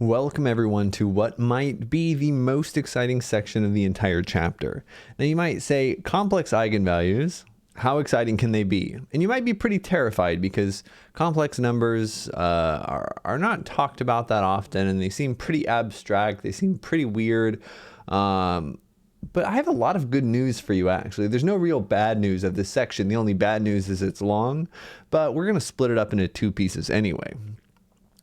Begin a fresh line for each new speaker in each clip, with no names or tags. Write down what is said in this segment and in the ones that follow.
Welcome everyone to what might be the most exciting section of the entire chapter. Now you might say, complex eigenvalues, how exciting can they be? And you might be pretty terrified because complex numbers are not talked about that often, and they seem pretty abstract, they seem pretty weird. But I have a lot of good news for you, actually. There's no real bad news of this section. The only bad news is it's long, but we're going to split it up into two pieces anyway.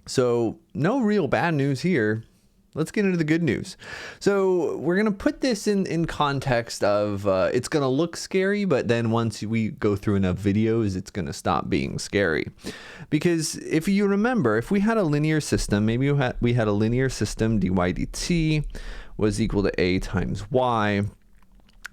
So no real bad news here. Let's get into the good news. So we're going to put this in context of it's going to look scary, but then once we go through enough videos, it's going to stop being scary. Because if you remember, if we had a linear system, maybe we had a linear system, dy dt was equal to a times y,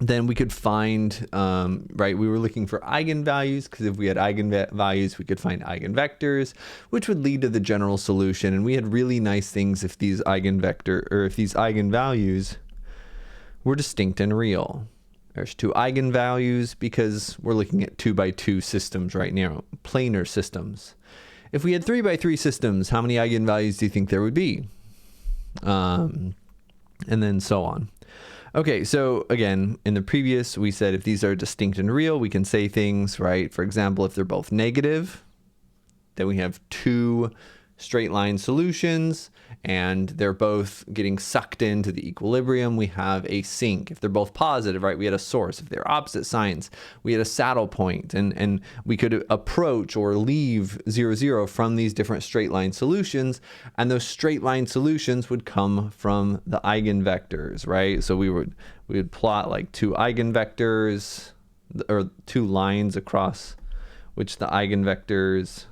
then we could find, right, we were looking for eigenvalues, because if we had eigenvalues, we could find eigenvectors, which would lead to the general solution. And we had really nice things if these eigenvalues were distinct and real. There's two eigenvalues because we're looking at 2x2 systems right now, planar systems. If we had 3x3 systems, how many eigenvalues do you think there would be? And then so on. Okay, so again, in the previous, we said if these are distinct and real, we can say things, right? For example, if they're both negative, then we have two straight line solutions, and they're both getting sucked into the equilibrium. We have a sink. If they're both positive, right, we had a source. If they're opposite signs, we had a saddle point, and we could approach or leave 0, 0 from these different straight line solutions, and those straight line solutions would come from the eigenvectors, right? So we would plot like two eigenvectors, or two lines across which the eigenvectors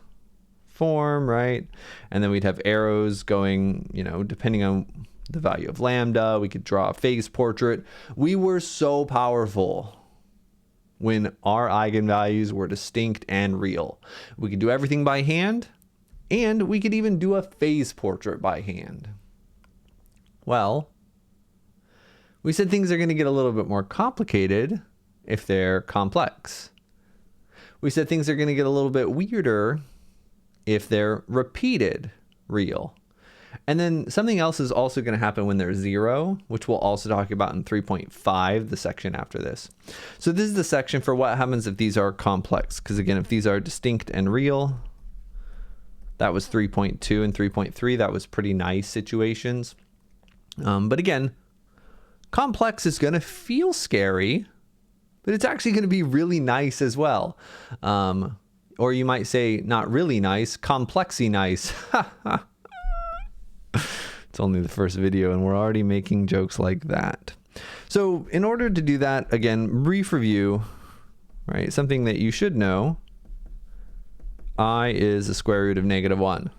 form, right? And then we'd have arrows going, you know, depending on the value of lambda. We could draw a phase portrait. We were so powerful when our eigenvalues were distinct and real. We could do everything by hand, and we could even do a phase portrait by hand. Well, we said things are going to get a little bit more complicated if they're complex. We said things are going to get a little bit weirder if they're repeated real. And then something else is also going to happen when they're 0, which we'll also talk about in 3.5, the section after this. So this is the section for what happens if these are complex. Because again, if these are distinct and real, that was 3.2 and 3.3. That was pretty nice situations. But again, complex is going to feel scary, but it's actually going to be really nice as well. Or you might say, not really nice, complexy nice. It's only the first video and we're already making jokes like that. So in order to do that, again, brief review, right? Something that you should know, I is the square root of -1.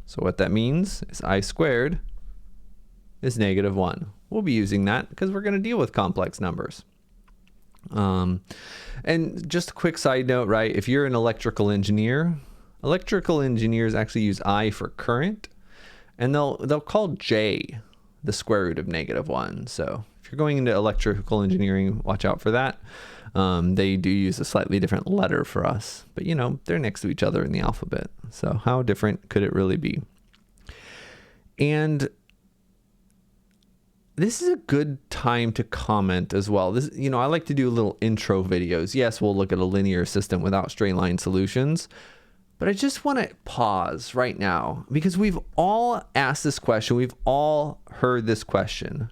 So what that means is I squared is -1. We'll be using that because we're going to deal with complex numbers. And just a quick side note, right? If you're an electrical engineers actually use I for current, and they'll call J the square root of -1. So if you're going into electrical engineering, watch out for that. They do use a slightly different letter for us, but you know, they're next to each other in the alphabet. So how different could it really be? And this is a good time to comment as well. This, you know, I like to do little intro videos. Yes, we'll look at a linear system without straight line solutions, but I just want to pause right now because we've all asked this question. We've all heard this question.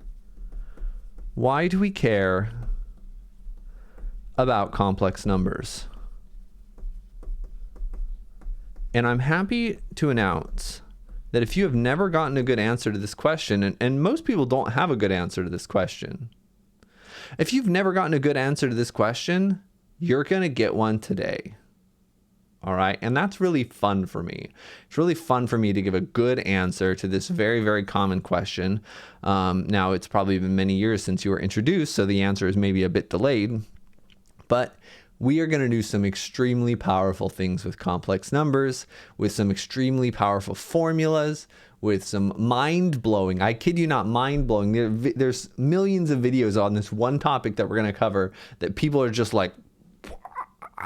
Why do we care about complex numbers? And I'm happy to announce that if you have never gotten a good answer to this question, and most people don't have a good answer to this question. If you've never gotten a good answer to this question, you're going to get one today. All right. And that's really fun for me. It's really fun for me to give a good answer to this very, very common question. Now, it's probably been many years since you were introduced, so the answer is maybe a bit delayed. But we are going to do some extremely powerful things with complex numbers, with some extremely powerful formulas, with some mind-blowing, I kid you not, mind-blowing. There's millions of videos on this one topic that we're going to cover that people are just like,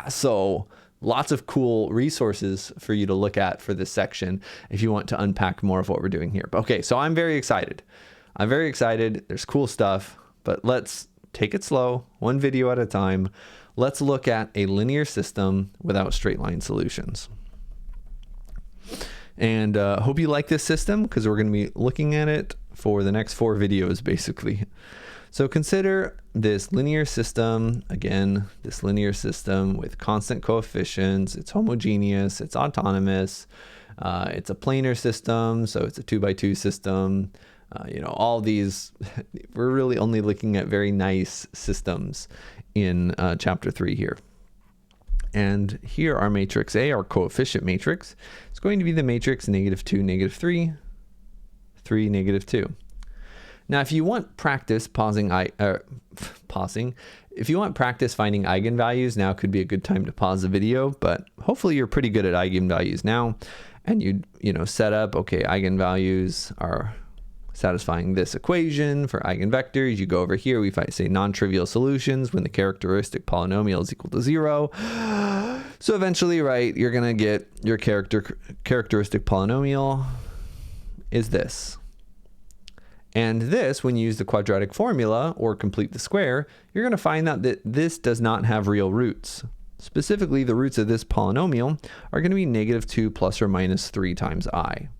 so lots of cool resources for you to look at for this section if you want to unpack more of what we're doing here. Okay, so I'm very excited. There's cool stuff, but let's take it slow, one video at a time. Let's look at a linear system without straight line solutions. And hope you like this system, because we're going to be looking at it for the next 4 videos, basically. So consider this linear system, again, this linear system with constant coefficients. It's homogeneous, it's autonomous, it's a planar system, so it's a 2x2 system. All these, we're really only looking at very nice systems in chapter 3 here. And here our matrix A, our coefficient matrix, is going to be the matrix -2, -3, 3, -2. Now, if you want practice if you want practice finding eigenvalues, now could be a good time to pause the video, but hopefully you're pretty good at eigenvalues now, and set up, okay, eigenvalues are satisfying this equation for eigenvectors. You go over here, we say non-trivial solutions when the characteristic polynomial is equal to 0. So eventually, right, you're gonna get your characteristic polynomial is this. And this, when you use the quadratic formula or complete the square, you're going to find out that this does not have real roots. Specifically, the roots of this polynomial are going to be -2 plus or minus 3 times I.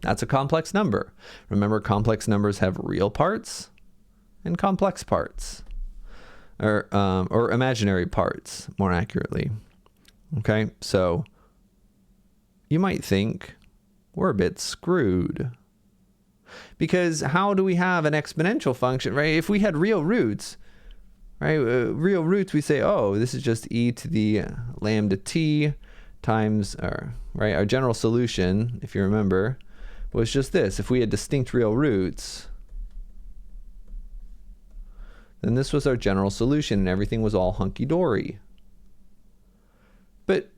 That's a complex number. Remember, complex numbers have real parts and complex parts, or imaginary parts, more accurately. Okay, so you might think we're a bit screwed. Because how do we have an exponential function, right? If we had real roots, right? Real roots, we say, oh, this is just e to the lambda t times, right? Our general solution, if you remember, was just this. If we had distinct real roots, then this was our general solution and everything was all hunky-dory. But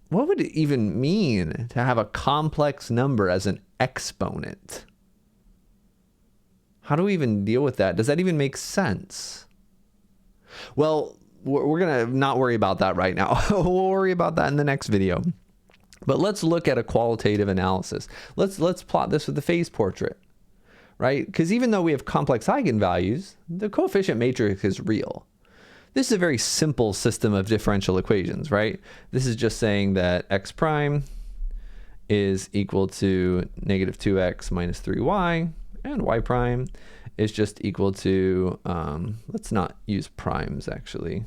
what would it even mean to have a complex number as an exponent? How do we even deal with that? Does that even make sense? Well, we're going to not worry about that right now. We'll worry about that in the next video. But let's look at a qualitative analysis. Let's plot this with the phase portrait, right? Because even though we have complex eigenvalues, the coefficient matrix is real. This is a very simple system of differential equations, right? This is just saying that x prime is equal to -2x minus 3y, and y prime is just equal to, let's not use primes actually.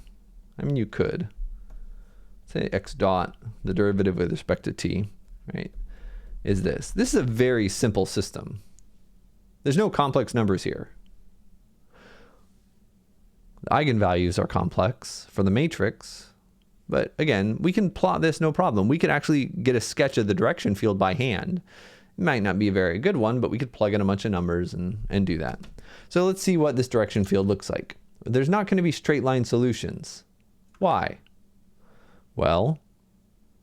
I mean, you could say x dot, the derivative with respect to t, right, is this. This is a very simple system. There's no complex numbers here. The eigenvalues are complex for the matrix, but again, we can plot this no problem. We could actually get a sketch of the direction field by hand. It might not be a very good one, but we could plug in a bunch of numbers and do that. So let's see what this direction field looks like. There's not going to be straight line solutions. Why? Well,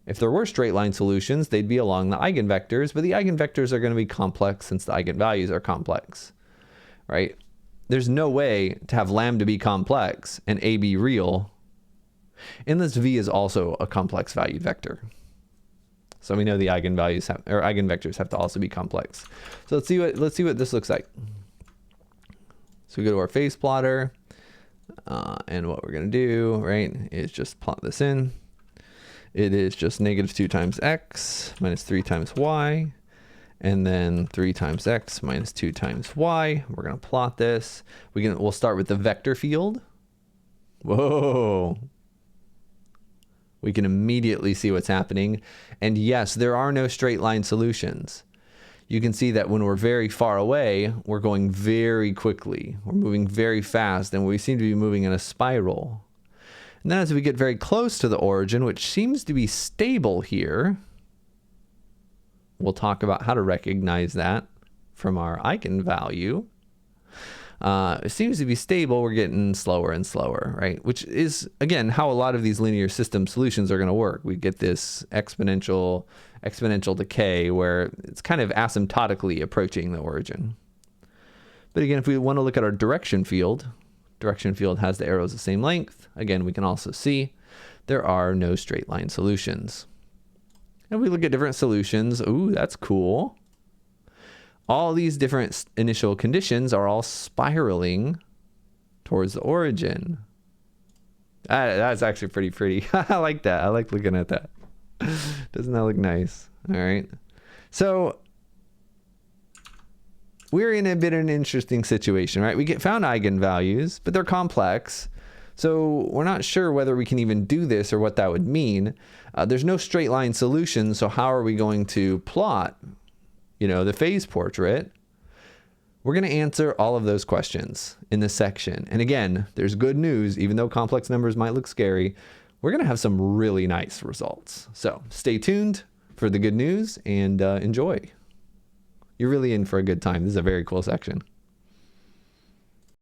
if there were straight line solutions, they'd be along the eigenvectors, but the eigenvectors are going to be complex since the eigenvalues are complex, right? There's no way to have lambda be complex and a be real unless v is also a complex valued vector. So we know the eigenvectors have to also be complex. So let's see what this looks like. So we go to our phase plotter, and what we're going to do, right, is just plot this in. It is just -2 times x minus 3 times y. And then 3 times x minus 2 times y. We're going to plot this. We'll start with the vector field. Whoa. We can immediately see what's happening. And yes, there are no straight line solutions. You can see that when we're very far away, we're going very quickly. We're moving very fast, and we seem to be moving in a spiral. And then as we get very close to the origin, which seems to be stable here, we'll talk about how to recognize that from our eigenvalue. It seems to be stable. We're getting slower and slower, right? Which is, again, how a lot of these linear system solutions are going to work. We get this exponential decay where it's kind of asymptotically approaching the origin. But again, if we want to look at our direction field has the arrows the same length. Again, we can also see there are no straight line solutions. And we look at different solutions. Ooh, that's cool. All these different initial conditions are all spiraling towards the origin. That's actually pretty pretty. I like that. I like looking at that. Doesn't that look nice? All right. So we're in a bit of an interesting situation, right? We found eigenvalues, but they're complex. So we're not sure whether we can even do this or what that would mean. There's no straight line solution. So how are we going to plot, the phase portrait? We're going to answer all of those questions in this section. And again, there's good news. Even though complex numbers might look scary, we're going to have some really nice results. So stay tuned for the good news and enjoy. You're really in for a good time. This is a very cool section.